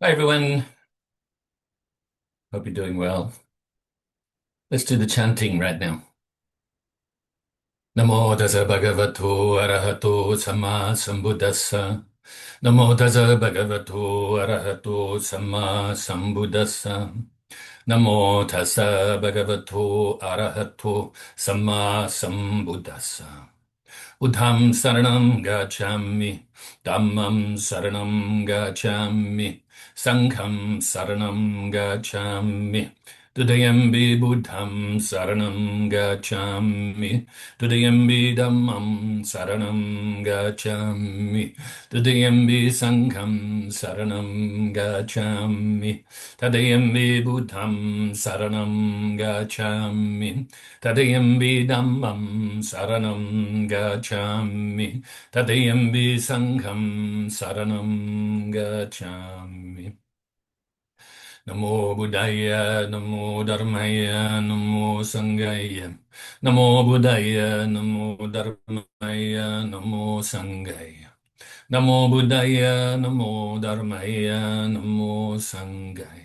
Hi everyone, hope you're doing well. Let's do the chanting right now. Namo tassa bhagavato arahato samma sambuddhassa. Namo tassa bhagavato arahato samma sambuddhassa. Namo tassa bhagavato arahato samma sambuddhassa. Buddham saranam gacchami, dhammam saranam gacchami, sangham saranam gacchami. Tudayambi buddham saranam gacchami, tudayambi dhammam saranam gacchami, tudayambi sangham saranam gacchami, tadayambi buddham saranam gacchami. Tadayambi dhammam saranam gacchami. Tadayambi sangham saranam gacchami. Namo Buddhaya, Namo Dharmaya, Namo Sanghaya. Namo Buddhaya, Namo Dharmaya, Namo Sanghaya. Namo Buddhaya, Namo Dharmaya, Namo Sanghaya.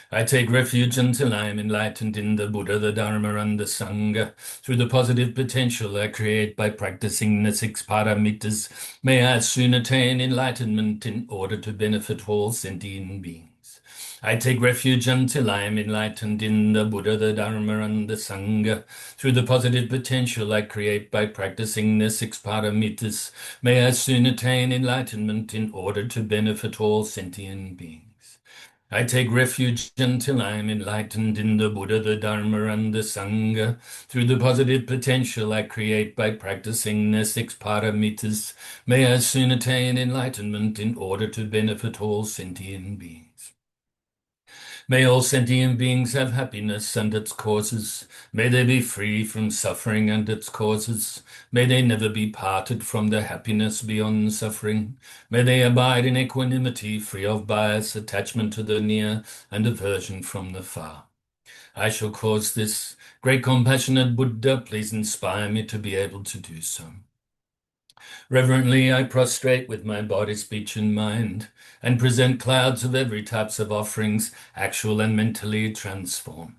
I take refuge until I am enlightened in the Buddha, the Dharma, and the Sangha. Through the positive potential I create by practicing the six paramitas, may I soon attain enlightenment in order to benefit all sentient beings. I take refuge until I am enlightened in the Buddha, the Dharma, and the Sangha. Through the positive potential I create by practicing the six paramitas, may I soon attain enlightenment in order to benefit all sentient beings. I take refuge until I am enlightened in the Buddha, the Dharma, and the Sangha. Through the positive potential I create by practicing the six paramitas, may I soon attain enlightenment in order to benefit all sentient beings. May all sentient beings have happiness and its causes. May they be free from suffering and its causes. May they never be parted from their happiness beyond suffering. May they abide in equanimity, free of bias, attachment to the near, and aversion from the far. I shall cause this. Great compassionate Buddha, please inspire me to be able to do so. Reverently I prostrate with my body, speech, and mind, and present clouds of every types of offerings, actual and mentally transformed.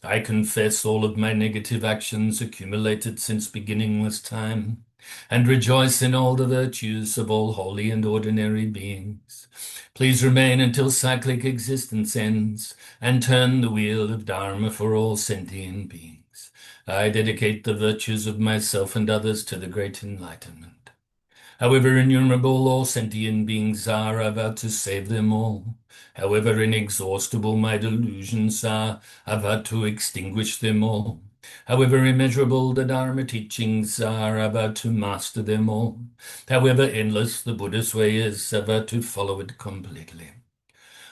I confess all of my negative actions accumulated since beginningless time, and rejoice in all the virtues of all holy and ordinary beings. Please remain until cyclic existence ends, and turn the wheel of Dharma for all sentient beings. I dedicate the virtues of myself and others to the great enlightenment. However innumerable all sentient beings are, I vow to save them all. However inexhaustible my delusions are, I vow to extinguish them all. However immeasurable the Dharma teachings are, I vow to master them all. However endless the Buddha's way is, I vow to follow it completely.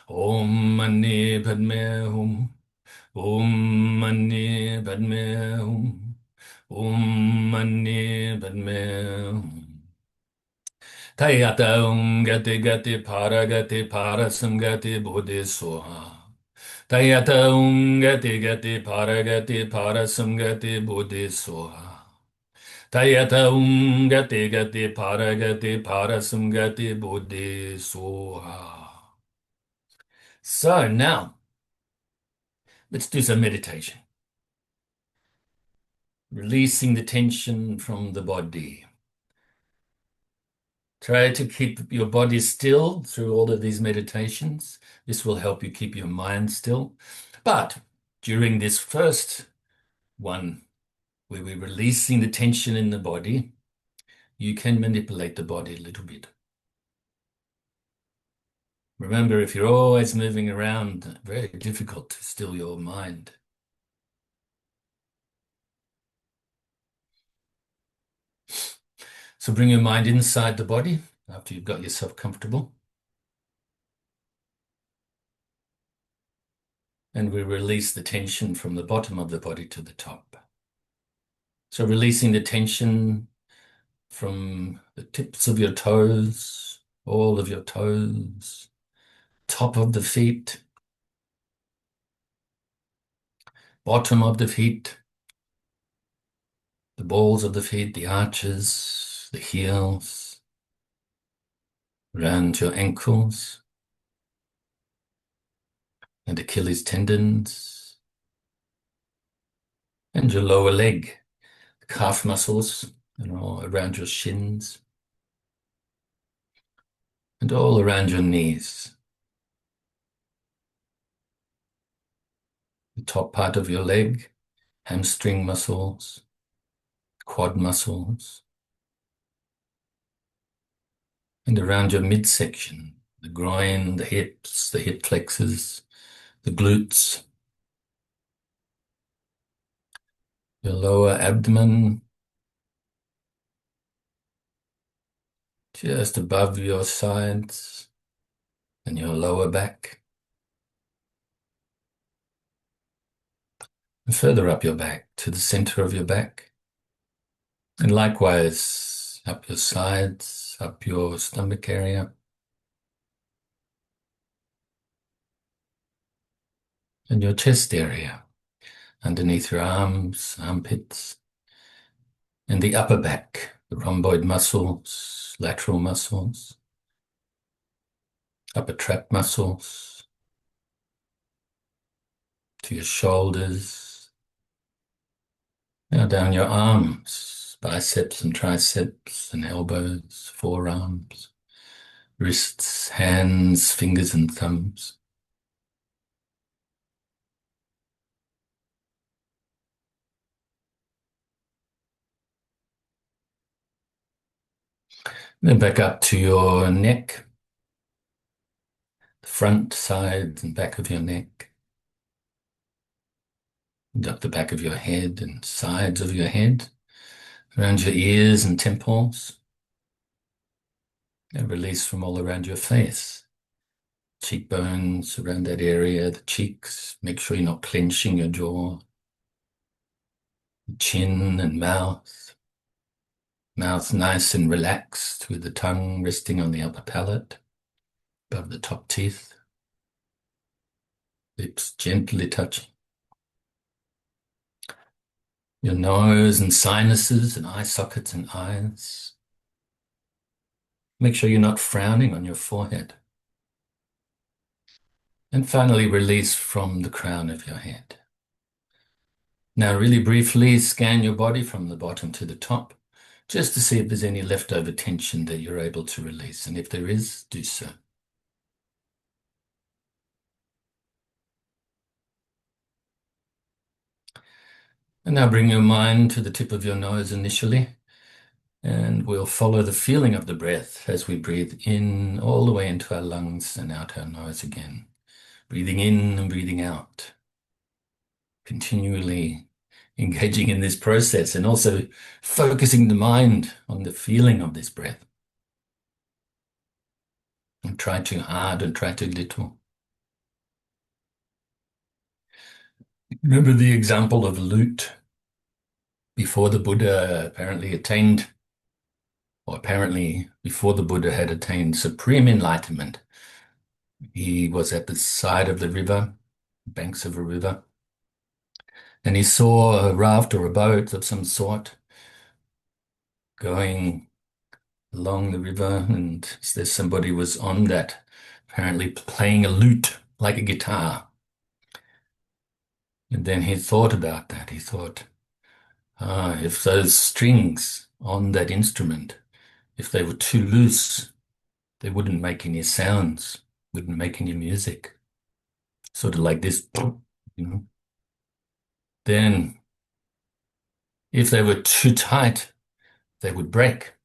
Om Mani Padme Hum. Om Mani Padme Hum. Om Mani Padme Hum. Tayata gati gati parasamgati bodhi soha. Tayata gati gati parasamgati bodhi soha. Tayata gati parasamgati bodhi soha. So now, let's do some meditation. Releasing the tension from the body. Try to keep your body still through all of these meditations. This will help you keep your mind still. But during this first one, where we're releasing the tension in the body, you can manipulate the body a little bit. Remember, if you're always moving around, very difficult to still your mind. So bring your mind inside the body after you've got yourself comfortable. And we release the tension from the bottom of the body to the top. So releasing the tension from the tips of your toes, all of your toes, top of the feet, bottom of the feet, the balls of the feet, the arches, the heels, around your ankles, and Achilles tendons, and your lower leg, calf muscles, all around your shins, and all around your knees. The top part of your leg, hamstring muscles, quad muscles, and around your midsection, the groin, the hips, the hip flexors, the glutes, your lower abdomen, just above your sides, and your lower back, and further up your back to the center of your back, and likewise up your sides, up your stomach area, and your chest area, underneath your arms, armpits, and the upper back, the rhomboid muscles, lateral muscles, upper trap muscles, to your shoulders, now down your arms, biceps and triceps and elbows, forearms, wrists, hands, fingers and thumbs. Then back up to your neck, the front, sides and back of your neck, and up the back of your head and sides of your head, around your ears and temples, and release from all around your face. Cheekbones around that area, the cheeks, make sure you're not clenching your jaw, chin and mouth, mouth nice and relaxed with the tongue resting on the upper palate, above the top teeth, lips gently touching. Your nose and sinuses and eye sockets and eyes. Make sure you're not frowning on your forehead. And finally, release from the crown of your head. Now, really briefly, scan your body from the bottom to the top, just to see if there's any leftover tension that you're able to release. And if there is, do so. And now bring your mind to the tip of your nose initially, and we'll follow the feeling of the breath as we breathe in all the way into our lungs and out our nose again. Breathing in and breathing out. Continually engaging in this process and also focusing the mind on the feeling of this breath. And try too hard and try too little. Remember the example of a lute. Before the Buddha apparently attained, or apparently before the Buddha had attained supreme enlightenment, he was at the side of the river, banks of a river, and he saw a raft or a boat of some sort going along the river, and there's somebody was on that, apparently playing a lute like a guitar. And then he thought about that. He thought, if those strings on that instrument, if they were too loose, they wouldn't make any sounds, wouldn't make any music. Sort of like this, you know. Then, if they were too tight, they would break.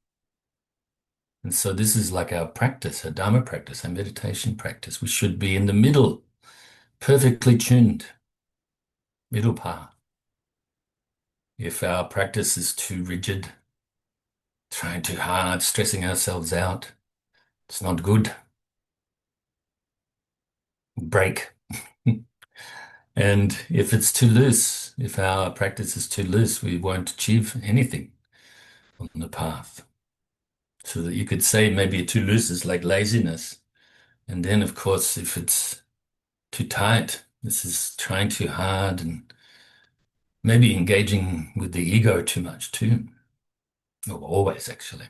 And so this is like our practice, our Dharma practice, our meditation practice. We should be in the middle, perfectly tuned, middle path. If our practice is too rigid, trying too hard, stressing ourselves out, it's not good. Break. And if it's too loose, if our practice is too loose, we won't achieve anything on the path. So that you could say maybe too loose is like laziness. And then, of course, if it's too tight, this is trying too hard and maybe engaging with the ego too much too. Or always, actually.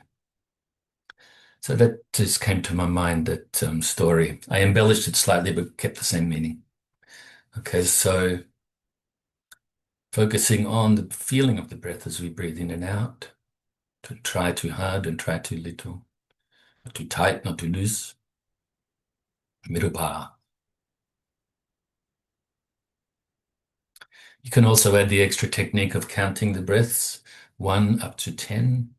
So that just came to my mind, that story. I embellished it slightly, but kept the same meaning. Okay, so focusing on the feeling of the breath as we breathe in and out. Don't try too hard, don't try too little. Not too tight, not too loose. Middle. You can also add the extra technique of counting the breaths, 1 up to 10.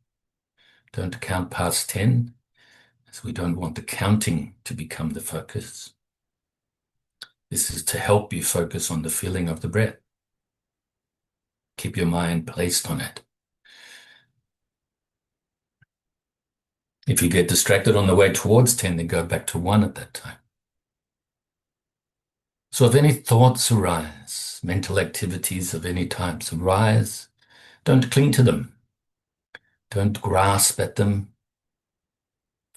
Don't count past 10, as we don't want the counting to become the focus. This is to help you focus on the feeling of the breath. Keep your mind placed on it. If you get distracted on the way towards 10, then go back to 1 at that time. So if any thoughts arise, mental activities of any types arise, don't cling to them. Don't grasp at them.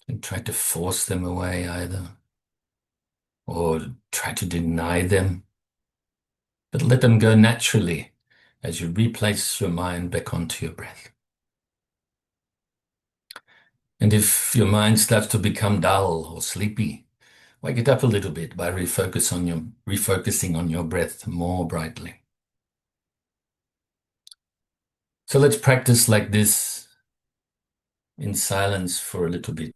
Don't try to force them away either, or try to deny them, but let them go naturally as you replace your mind back onto your breath. And if your mind starts to become dull or sleepy, wake it up a little bit by refocusing on your breath more brightly. So let's practice like this in silence for a little bit.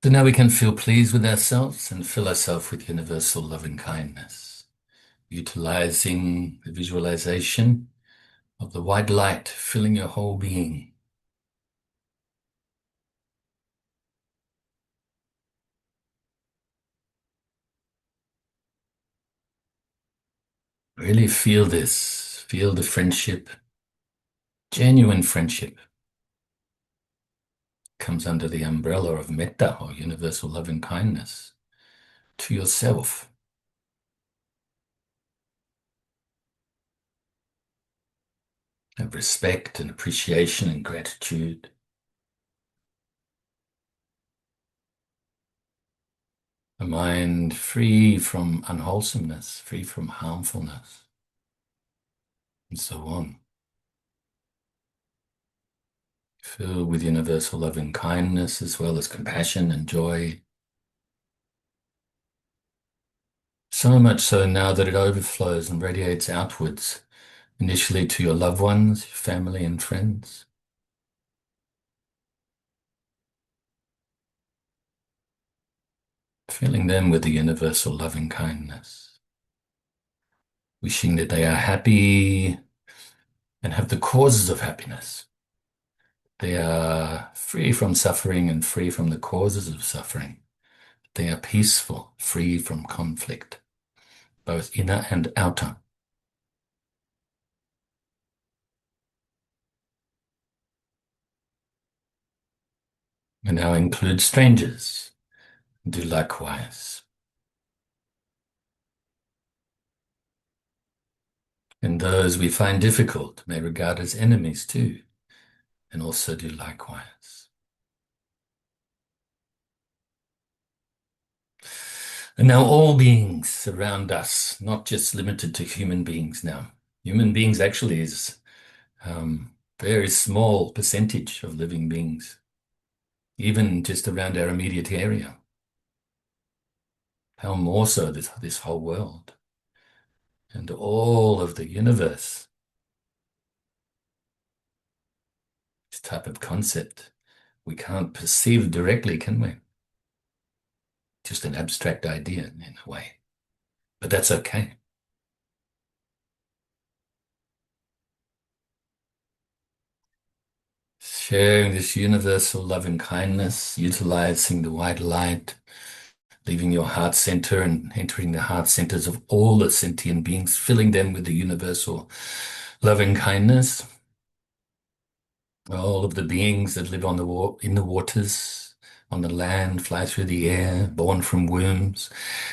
So now we can feel pleased with ourselves and fill ourselves with universal loving kindness, utilizing the visualization of the white light filling your whole being. Really feel this. Feel the friendship, genuine friendship, comes under the umbrella of metta or universal loving kindness to yourself. Of respect and appreciation and gratitude. A mind free from unwholesomeness, free from harmfulness, and so on. Filled with universal loving kindness as well as compassion and joy. So much so now that it overflows and radiates outwards, initially to your loved ones, your family and friends. Filling them with the universal loving kindness. Wishing that they are happy and have the causes of happiness. They are free from suffering and free from the causes of suffering. They are peaceful, free from conflict, both inner and outer. And now include strangers. Do likewise. And those we find difficult may regard as enemies too, and also do likewise. And now all beings around us, not just limited to human beings now. Human beings actually is very small percentage of living beings, even just around our immediate area. How more so this whole world and all of the universe. This type of concept we can't perceive directly, can we? Just an abstract idea in a way. But that's okay. Sharing this universal loving kindness, utilizing the white light, leaving your heart center and entering the heart centers of all the sentient beings, filling them with the universal loving kindness. All of the beings that live on in the waters, on the land, fly through the air, born from wombs,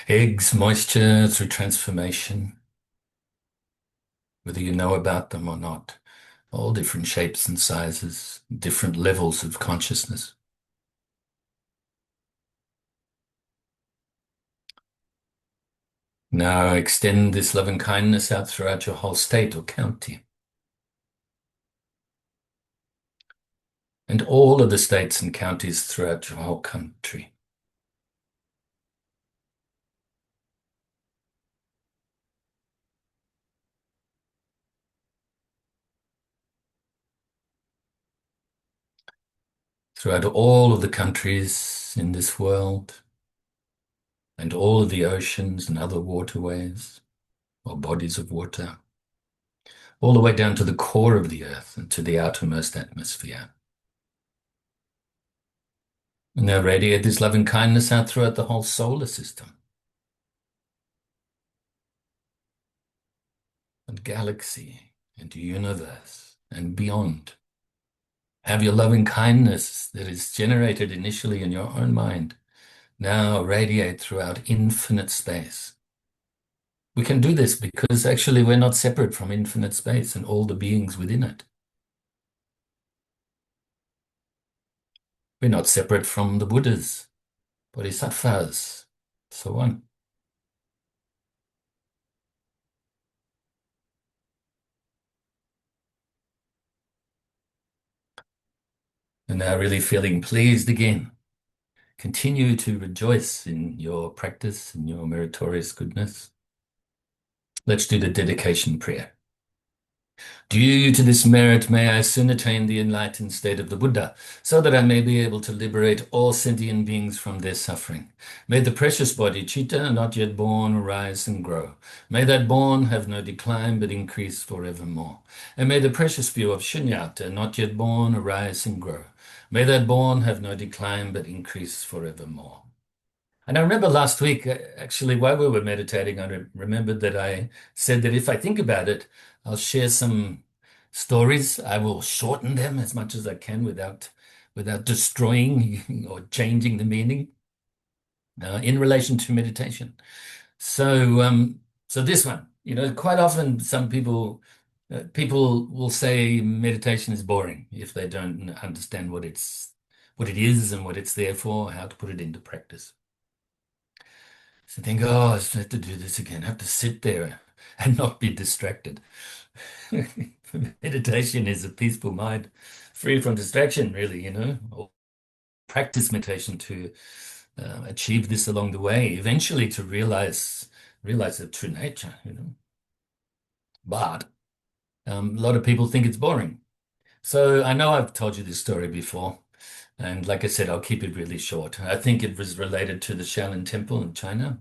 eggs, moisture through transformation, whether you know about them or not. All different shapes and sizes, different levels of consciousness. Now extend this loving kindness out throughout your whole state or county. And all of the states and counties throughout your whole country. Throughout all of the countries in this world, and all of the oceans and other waterways or bodies of water, all the way down to the core of the earth and to the outermost atmosphere. And now radiate this loving kindness out throughout the whole solar system and galaxy and universe and beyond. Have your loving kindness that is generated initially in your own mind now radiate throughout infinite space. We can do this because actually we're not separate from infinite space and all the beings within it. We're not separate from the Buddhas, Bodhisattvas, so on. And now really feeling pleased again. Continue to rejoice in your practice, in your meritorious goodness. Let's do the dedication prayer. Due to this merit, may I soon attain the enlightened state of the Buddha, so that I may be able to liberate all sentient beings from their suffering. May the precious body, Chitta, not yet born, rise and grow. May that born have no decline, but increase forevermore. And may the precious view of Shunyata, not yet born, arise and grow. May that born have no decline, but increase forevermore. And I remember last week, actually, while we were meditating, I remembered that I said that if I think about it, I'll share some stories. I will shorten them as much as I can without destroying or changing the meaning in relation to meditation. So, so this one, quite often some people will say meditation is boring if they don't understand what it is and what it's there for, how to put it into practice. So think, oh, I have to do this again. I have to sit there and not be distracted. Meditation is a peaceful mind, free from distraction, really, or practice meditation to achieve this along the way, eventually to realize the true nature. But a lot of people think it's boring. So I know I've told you this story before, and like I said, I'll keep it really short. I think it was related to the Shaolin Temple in China,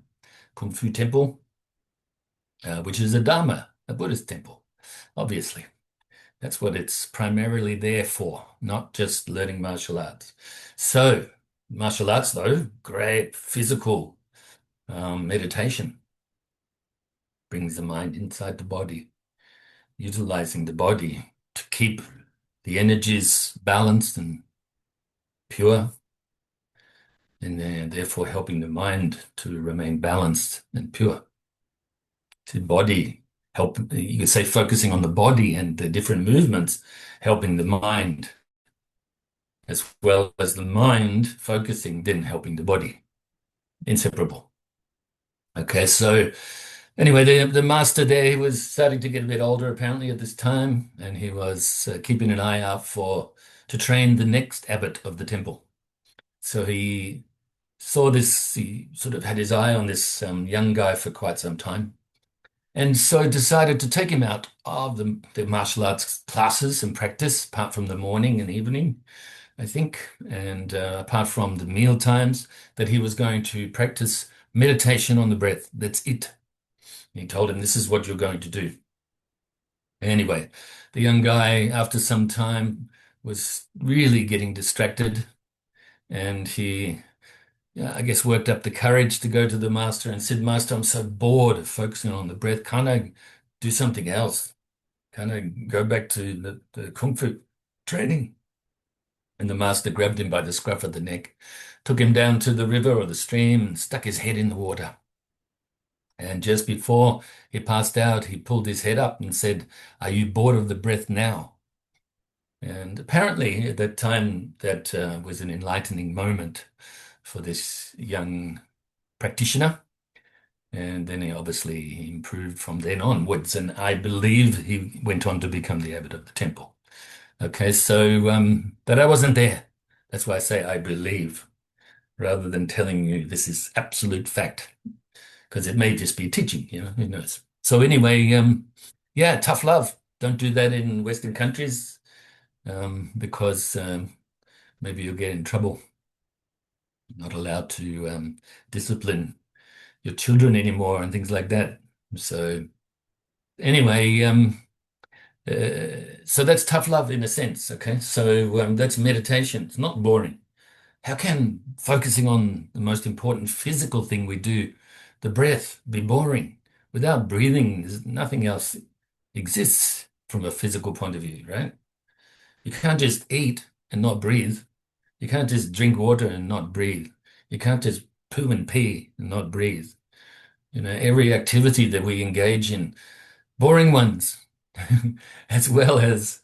Kung Fu Temple, which is a Buddhist temple, obviously. That's what it's primarily there for, not just learning martial arts. So, martial arts, though, great physical meditation brings the mind inside the body, utilizing the body to keep the energies balanced and pure, and therefore helping the mind to remain balanced and pure. The body help, you could say, focusing on the body and the different movements, helping the mind, as well as the mind focusing, then helping the body. Inseparable. Okay, so anyway, the master there, he was starting to get a bit older apparently at this time, and he was keeping an eye out to train the next abbot of the temple. So he saw this, he sort of had his eye on this young guy for quite some time. And so decided to take him out of the martial arts classes and practice, apart from the morning and evening, I think, and apart from the meal times, that he was going to practice meditation on the breath. That's it. He told him, this is what you're going to do. Anyway, the young guy, after some time, was really getting distracted, and he, yeah, I guess, worked up the courage to go to the master and said, Master, I'm so bored of focusing on the breath. Can't I do something else? Can't I go back to the Kung Fu training? And the master grabbed him by the scruff of the neck, took him down to the river or the stream, and stuck his head in the water. And just before he passed out, he pulled his head up and said, Are you bored of the breath now? And apparently at that time, that was an enlightening moment for this young practitioner. And then he obviously improved from then onwards. And I believe he went on to become the abbot of the temple. Okay, so, but I wasn't there. That's why I say I believe, rather than telling you this is absolute fact, because it may just be teaching, who knows. So anyway, yeah, tough love. Don't do that in Western countries, because maybe you'll get in trouble. You're not allowed to discipline your children anymore and things like that. So anyway, so that's tough love in a sense. Okay, so that's meditation. It's not boring. How can focusing on the most important physical thing we do, the breath, be boring? Without breathing, nothing else exists from a physical point of view, right? You can't just eat and not breathe. You can't just drink water and not breathe. You can't just poo and pee and not breathe. Every activity that we engage in, boring ones, as well as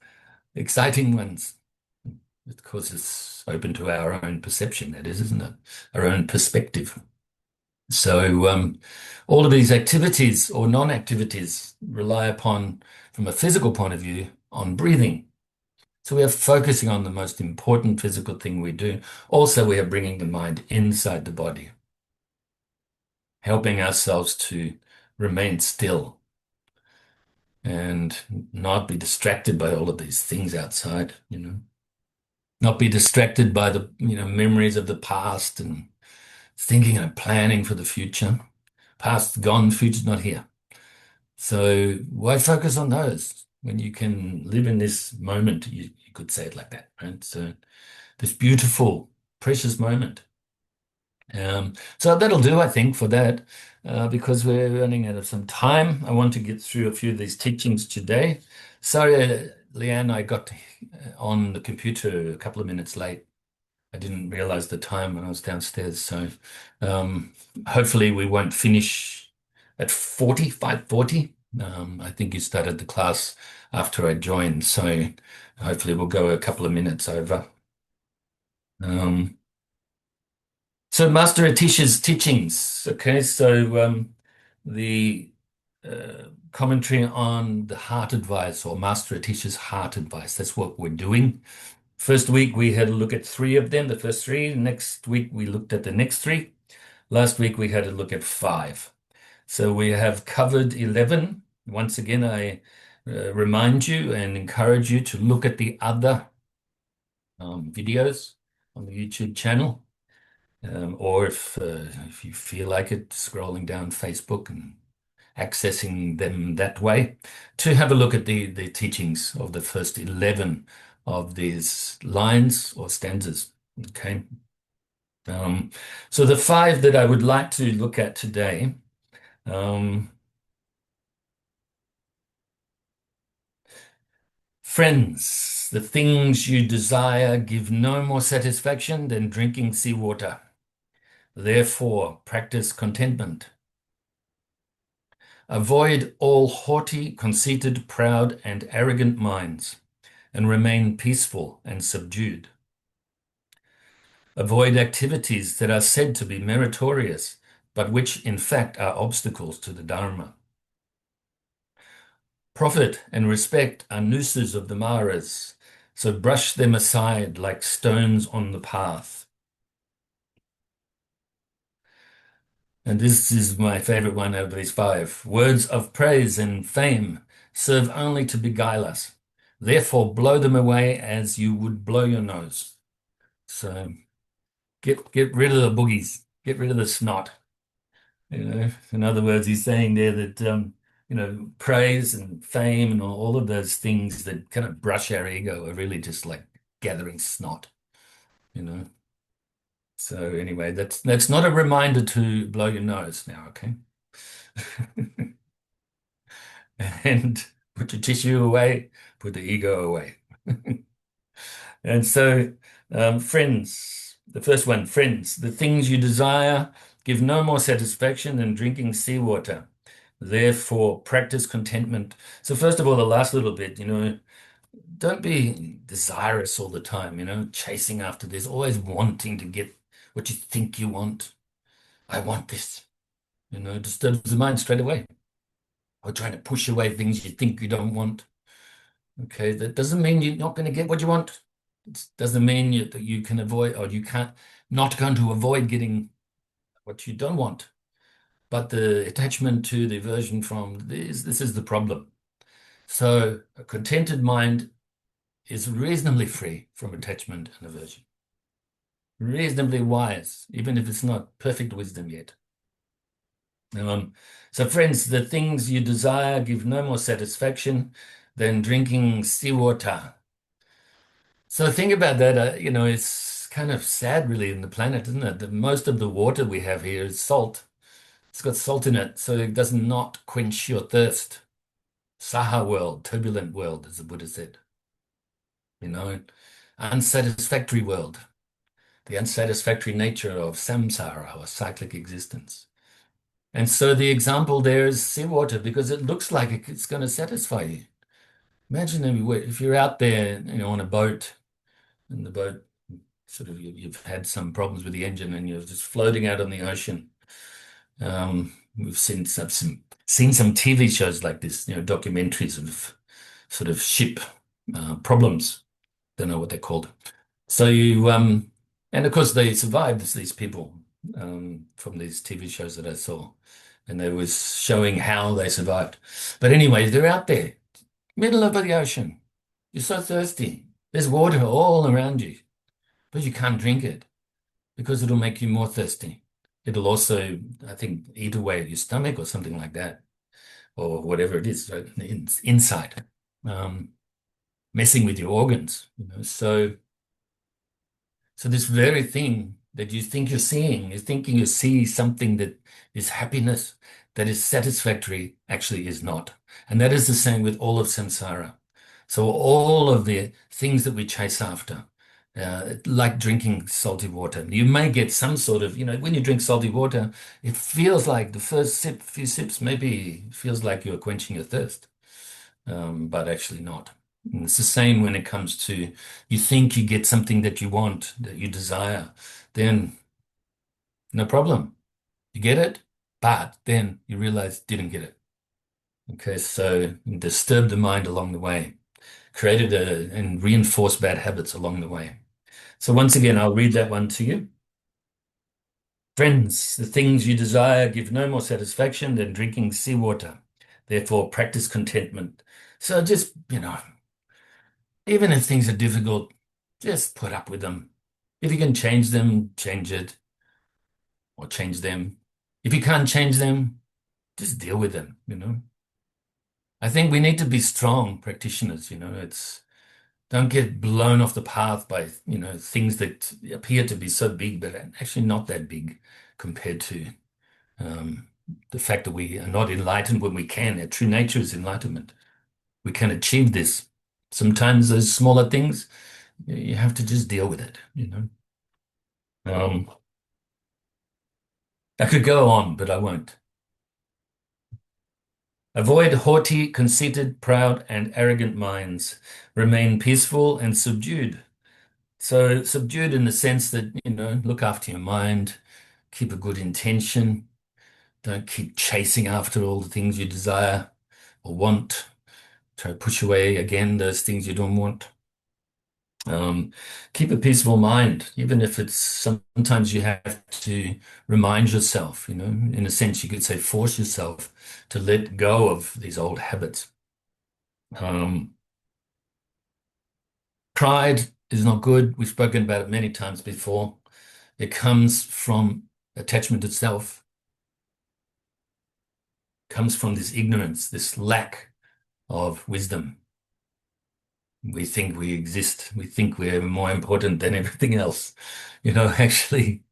exciting ones. Of course, it's open to our own perception, that is, isn't it? Our own perspective. So, all of these activities or non-activities rely upon, from a physical point of view, on breathing. So we are focusing on the most important physical thing we do. Also, we are bringing the mind inside the body, helping ourselves to remain still and not be distracted by all of these things outside, not be distracted by the, memories of the past and thinking and planning for the future. Past gone, future's not here. So why focus on those when you can live in this moment? You could say it like that, right? So this beautiful, precious moment. So that'll do, I think, for that. Because we're running out of some time, I want to get through a few of these teachings today. Sorry, Leanne, I got on the computer a couple of minutes late. I didn't realize the time when I was downstairs. So um, hopefully we won't finish at 5:40. I think you started the class after I joined. So hopefully we'll go a couple of minutes over. Um, so Master Atisha's teachings. Okay, so the commentary on the heart advice or Master Atisha's heart advice. That's what we're doing. First week we had a look at three of them, the first three. Next week we looked at the next three. Last week we had a look at five. So we have covered 11. Once again, I remind you and encourage you to look at the other videos on the YouTube channel. Or if you feel like it, scrolling down Facebook and accessing them that way, to have a look at the teachings of the first 11 of these lines or stanzas. Okay. So the five that I would like to look at today, friends, the things you desire give no more satisfaction than drinking seawater. Therefore, practice contentment. Avoid all haughty, conceited, proud, and arrogant minds, and remain peaceful and subdued. Avoid activities that are said to be meritorious, but which in fact are obstacles to the Dharma. Profit and respect are nooses of the Maras, so brush them aside like stones on the path. And this is my favorite one out of these five. Words of praise and fame serve only to beguile us. Therefore, blow them away as you would blow your nose. So get rid of the boogies, get rid of the snot. In other words, he's saying there that praise and fame and all of those things that kind of brush our ego are really just like gathering snot, you know. So anyway, that's not a reminder to blow your nose now, okay? And put your tissue away, put the ego away. And so, friends, the first one, friends, the things you desire give no more satisfaction than drinking seawater. Therefore, practice contentment. So, first of all, the last little bit, don't be desirous all the time, chasing after this, always wanting to get what you think you want. I want this, disturbs the mind straight away. Or trying to push away things you think you don't want. Okay, that doesn't mean you're not going to get what you want. It doesn't mean that you can avoid or you can't not going to avoid getting what you don't want. But the attachment to the aversion from this is the problem. So a contented mind is reasonably free from attachment and aversion. Reasonably wise, even if it's not perfect wisdom yet. So friends, the things you desire give no more satisfaction than drinking seawater. So think about that, it's kind of sad really in the planet, isn't it? That most of the water we have here is salt. It's got salt in it, so it does not quench your thirst. Saha world, turbulent world, as the Buddha said. Unsatisfactory world, the unsatisfactory nature of samsara or cyclic existence. And so the example there is seawater because it looks like it's going to satisfy you. Imagine if you're out there, on a boat, and the boat sort of you've had some problems with the engine and you're just floating out on the ocean. We've seen some TV shows like this, documentaries of sort of ship problems. Don't know what they're called. So and of course they survived, these people from these TV shows that I saw, and they was showing how they survived. But anyway, they're out there, middle of the ocean. You're so thirsty. There's water all around you, but you can't drink it because it'll make you more thirsty. It'll also, I think, eat away at your stomach or something like that, or whatever it is, right? Inside, messing with your organs. So this very thing that you think you're seeing. You're thinking you see something that is happiness, that is satisfactory, actually is not. And that is the same with all of samsara. So all of the things that we chase after, like drinking salty water, you may get some sort of, when you drink salty water, it feels like the first few sips, maybe feels like you're quenching your thirst, but actually not. And it's the same when it comes to you think you get something that you want, that you desire, then no problem. You get it, but then you realize you didn't get it. Okay, so you disturb the mind along the way, created and reinforced bad habits along the way. So once again, I'll read that one to you. Friends, the things you desire give no more satisfaction than drinking seawater. Therefore, practice contentment. So just, even if things are difficult, just put up with them. If you can change them, change it or change them. If you can't change them, just deal with them. I think we need to be strong practitioners. Don't get blown off the path by, things that appear to be so big, but are actually not that big compared to um, the fact that we are not enlightened when we can. Our true nature is enlightenment. We can achieve this. Sometimes those smaller things, you have to just deal with it. Um, I could go on, but I won't. Avoid haughty, conceited, proud, and arrogant minds. Remain peaceful and subdued. So subdued in the sense that, look after your mind, keep a good intention, don't keep chasing after all the things you desire or want. Try to push away again those things you don't want. Keep a peaceful mind, even if it's sometimes you have to remind yourself, in a sense, you could say force yourself to let go of these old habits. Um, Pride is not good. We've spoken about it many times before. It comes from attachment itself, comes from this ignorance, this lack of wisdom. We think we exist. We think we're more important than everything else. Actually,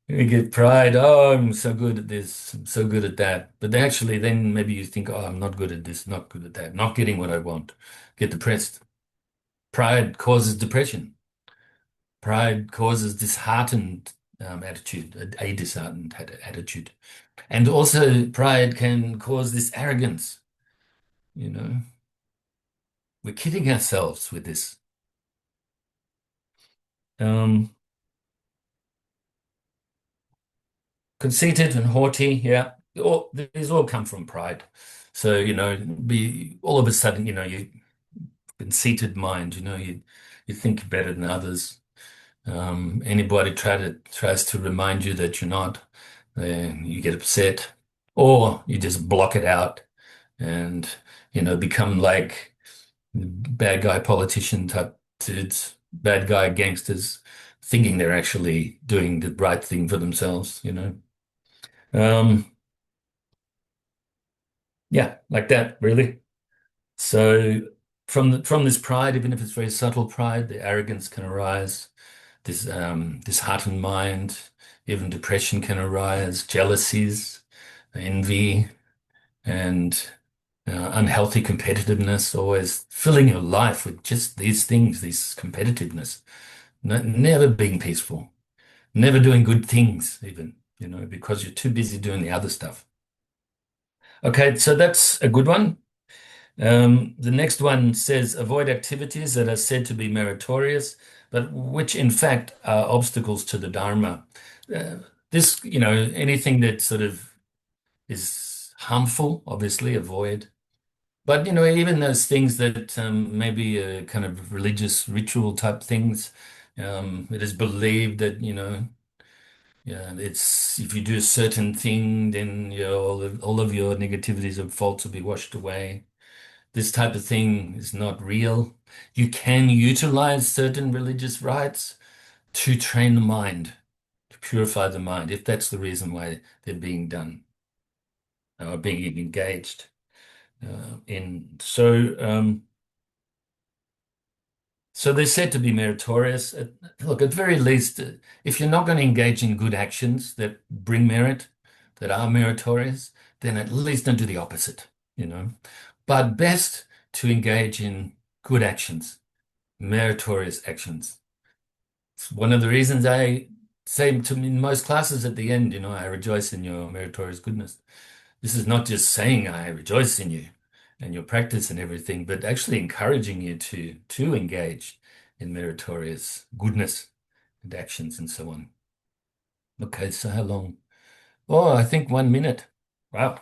we get pride. Oh, I'm so good at this. I'm so good at that. But actually, then maybe you think, oh, I'm not good at this, not good at that, not getting what I want. Get depressed. Pride causes depression. Pride causes disheartened attitude, a disheartened attitude. And also, pride can cause this arrogance. You know, we're kidding ourselves with this. Um, Conceited and haughty, yeah, these all come from pride. So, be all of a sudden, you conceited mind, you think you're better than others. Anybody tries to remind you that you're not, then you get upset, or you just block it out and become like bad guy politician type dudes, bad guy gangsters, thinking they're actually doing the right thing for themselves. Um, yeah, like that, really. So from this pride, even if it's very subtle pride, the arrogance can arise. This heart and mind, even depression can arise, jealousies, envy, and unhealthy competitiveness, always filling your life with just these things, this competitiveness, never being peaceful, never doing good things, even, because you're too busy doing the other stuff. Okay, so that's a good one. The next one says avoid activities that are said to be meritorious, but which in fact are obstacles to the Dharma. Uh, anything that sort of is harmful, obviously avoid. But, even those things that maybe kind of religious ritual type things, it is believed that, yeah, it's if you do a certain thing, then all of your negativities and faults will be washed away. This type of thing is not real. You can utilize certain religious rites to train the mind, to purify the mind, if that's the reason why they're being done or being engaged. So they're said to be meritorious. Look, at very least, if you're not going to engage in good actions that bring merit, that are meritorious, then at least don't do the opposite, you know. But best to engage in good actions, meritorious actions. It's one of the reasons I say to in most classes at the end, I rejoice in your meritorious goodness. This is not just saying I rejoice in you and your practice and everything, but actually encouraging you to engage in meritorious goodness and actions and so on. Okay, so how long? Oh, I think 1 minute. Wow.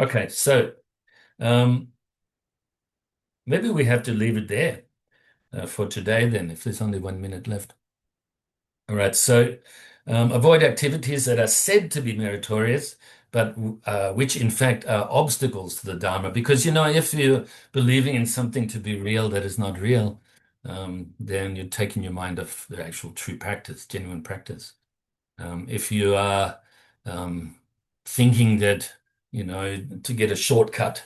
Okay, so um, maybe we have to leave it there for today then, if there's only 1 minute left. All right, so avoid activities that are said to be meritorious, but which in fact are obstacles to the Dharma. Because, if you're believing in something to be real that is not real, then you're taking your mind off the actual true practice, genuine practice. If you are um, thinking that, to get a shortcut,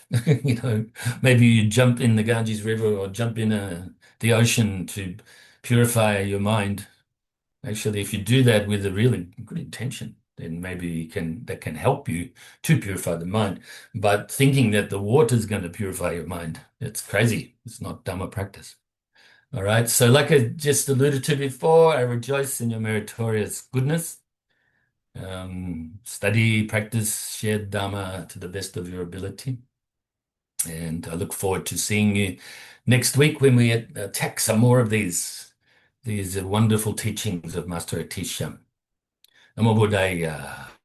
maybe you jump in the Ganges River or jump in the ocean to purify your mind. Actually, if you do that with a really good intention, then maybe that can help you to purify the mind. But thinking that the water is going to purify your mind, it's crazy. It's not Dhamma practice. All right. So, like I just alluded to before, I rejoice in your meritorious goodness. Study, practice, share Dhamma to the best of your ability. And I look forward to seeing you next week when we attack some more of these wonderful teachings of Master Atisha. Namo Buddhaya.